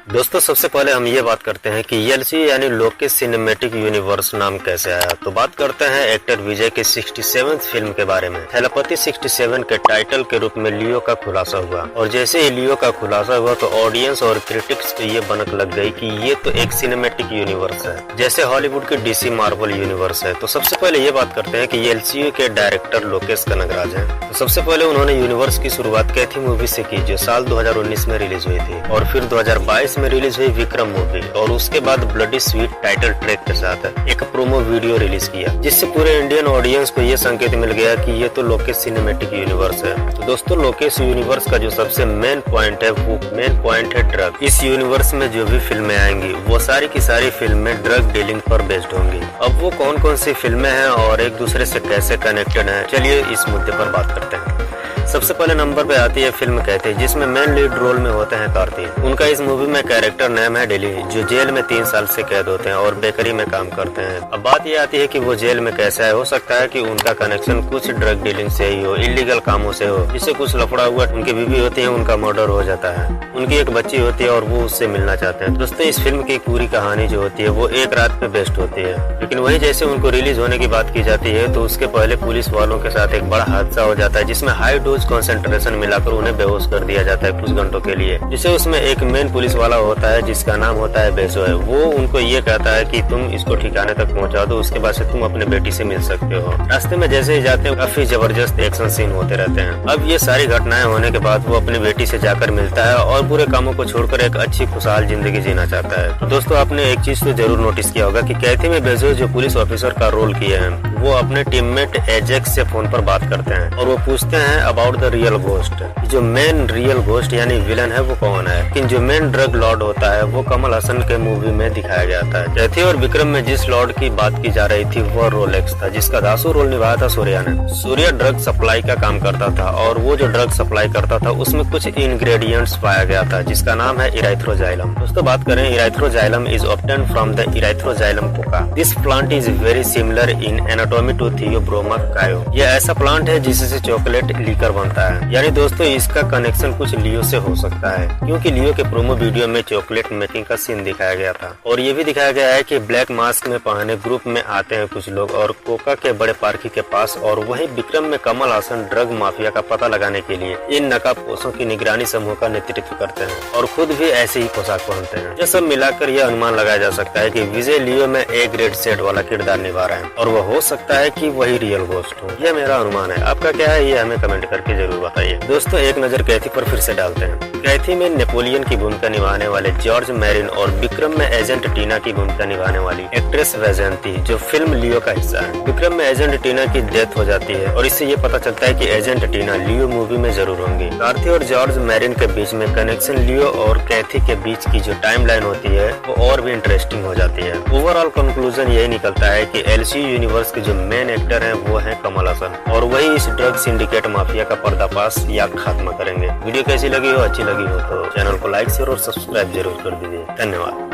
दोस्तों सबसे पहले हम ये बात करते हैं कि एलसी यानी लोकेश सिनेमैटिक यूनिवर्स नाम कैसे आया। तो बात करते हैं एक्टर विजय के 67th फिल्म के बारे में। थैलापति 67 के टाइटल के रूप में लियो का खुलासा हुआ और जैसे ही लियो का खुलासा हुआ तो ऑडियंस और क्रिटिक्स को ये बनक लग गई कि ये तो एक सिनेमैटिक यूनिवर्स है, जैसे हॉलीवुड के डीसी मार्वल यूनिवर्स है। तो सबसे पहले ये बात करते हैं कि एलसीयू के डायरेक्टर लोकेश कनगराज हैं। तो सबसे पहले उन्होंने यूनिवर्स की शुरुआत कैथी मूवी से की, जो साल 2019 में रिलीज हुई थी, और फिर 2022 में रिलीज हुई विक्रम मूवी, और उसके बाद ब्लडी स्वीट टाइटल ट्रैक के साथ एक प्रोमो वीडियो रिलीज किया, जिससे पूरे इंडियन ऑडियंस को ये संकेत मिल गया कि ये तो लोकेश सिनेमैटिक यूनिवर्स है। तो दोस्तों लोकेश यूनिवर्स का जो सबसे मेन पॉइंट है वो मेन पॉइंट है ड्रग। इस यूनिवर्स में जो भी फिल्में आएंगी वो सारी की सारी फिल्में ड्रग डीलिंग पर बेस्ड होंगी। अब वो कौन कौन सी फिल्में हैं और एक दूसरे से कैसे कनेक्टेड हैं, चलिए इस मुद्दे पर बात करते हैं। सबसे पहले नंबर पे आती है फिल्म कैथी, जिसमें मेन लीड रोल में होते हैं कार्तिक। उनका इस मूवी में कैरेक्टर नेम है डेली, जो जेल में 3 साल से कैद होते हैं और बेकरी में काम करते हैं। अब बात ये आती है कि वो जेल में कैसे है। हो सकता है कि उनका कनेक्शन कुछ ड्रग डीलिंग से ही हो, इलीगल कामों से हो, जिससे कुछ लफड़ा हुआ। उनकी बीवी होती है, उनका मर्डर हो जाता है, उनकी एक बच्ची होती है और वो उससे मिलना चाहते हैं। दोस्तों इस फिल्म की पूरी कहानी जो होती है वो एक रात पे बेस्ड होती है, लेकिन वही जैसे उनको रिलीज होने की बात की जाती है तो उसके पहले पुलिस वालों के साथ एक बड़ा हादसा हो जाता है, जिसमें हाई डोज कॉन्सेंट्रेशन मिलाकर उन्हें बेहोश कर दिया जाता है कुछ घंटों के लिए। जिसे उसमें एक मेन पुलिस वाला होता है जिसका नाम होता है बेसो है। वो उनको ये कहता है कि तुम इसको ठिकाने तक पहुंचा दो, उसके बाद से तुम अपने बेटी से मिल सकते हो। रास्ते में जैसे ही जाते हैं काफी जबरदस्त एक्शन सीन होते रहते हैं। अब ये सारी घटनाएं होने के बाद वो अपनी बेटी से जाकर मिलता है और बुरे कामों को छोड़कर एक अच्छी खुशहाल जिंदगी जीना चाहता है। तो दोस्तों आपने एक चीज तो जरूर नोटिस किया होगा कि कैथी में बेजो जो पुलिस ऑफिसर का रोल किए हैं वो अपने टीममेट एजेक्स से फोन पर बात करते हैं और वो पूछते हैं अबाउट द रियल घोस्ट। जो मेन रियल घोस्ट यानी विलन है वो कौन है, लेकिन जो मेन ड्रग लॉर्ड होता है वो कमल हसन के मूवी में दिखाया गया था। कैथी और विक्रम में जिस लॉर्ड की बात की जा रही थी वो रोलेक्स था, जिसका दासू रोल निभाया था सूर्या ने। सूर्या ड्रग सप्लाई का काम करता था और वो जो ड्रग सप्लाई करता था उसमें कुछ इंग्रेडिएंट्स पाया गया था जिसका नाम है इराइथ्रोजाइलम। दोस्तों बात करें Erythroxylum is obtained from the Erythroxylum coca. This plant is very similar in anatomy to Theobroma cacao. ये ऐसा प्लांट है जिससे चॉकलेट लीकर बनता है। यानी दोस्तों इसका कनेक्शन कुछ लियो से हो सकता है, क्योंकि लियो के प्रोमो वीडियो में चॉकलेट मेकिंग का सीन दिखाया गया था। और ये भी दिखाया गया है कि ब्लैक मास्क में पहने ग्रुप में आते हैं कुछ लोग और कोका के बड़े पार्की के पास, और वहीं विक्रम में कमल हसन ड्रग माफिया का पता लगाने के लिए इन नकाबपोशों की निगरानी समूह का नेतृत्व करते हैं और खुद भी ऐसे ही पोशाक पहनते हैं। यह सब मिलाकर यह अनुमान लगाया जा सकता है कि विजय लियो में ए ग्रेड सेट वाला किरदार निभा रहे हैं और वह हो सकता है कि वही रियल घोस्ट हो। यह मेरा अनुमान है, आपका क्या है ये हमें कमेंट करके जरूर बताइए। दोस्तों एक नजर कैथी पर फिर से डालते हैं। कैथी में नेपोलियन की भूमिका निभाने वाले जॉर्ज मैरिन और विक्रम में एजेंट टीना की भूमिका निभाने वाली एक्ट्रेस वैजयंती, जो फिल्म लियो का हिस्सा है। विक्रम में एजेंट टीना की डेथ हो जाती है और इससे ये पता चलता है कि एजेंट टीना लियो मूवी में जरूर होंगी। कार्ती और जॉर्ज मैरिन के बीच में कनेक्शन लियो और कैथी के बीच की जो टाइमलाइन होती है वो और भी इंटरेस्टिंग हो जाती है। ओवरऑल कंक्लूजन यही निकलता है कि एलसी यूनिवर्स के जो मेन एक्टर हैं वो हैं कमल हसन, और वही इस ड्रग सिंडिकेट माफिया का पर्दाफाश या खात्मा करेंगे। वीडियो कैसी लगी हो, अच्छी लगी हो तो चैनल को लाइक शेयर और सब्सक्राइब जरूर कर दीजिए। धन्यवाद।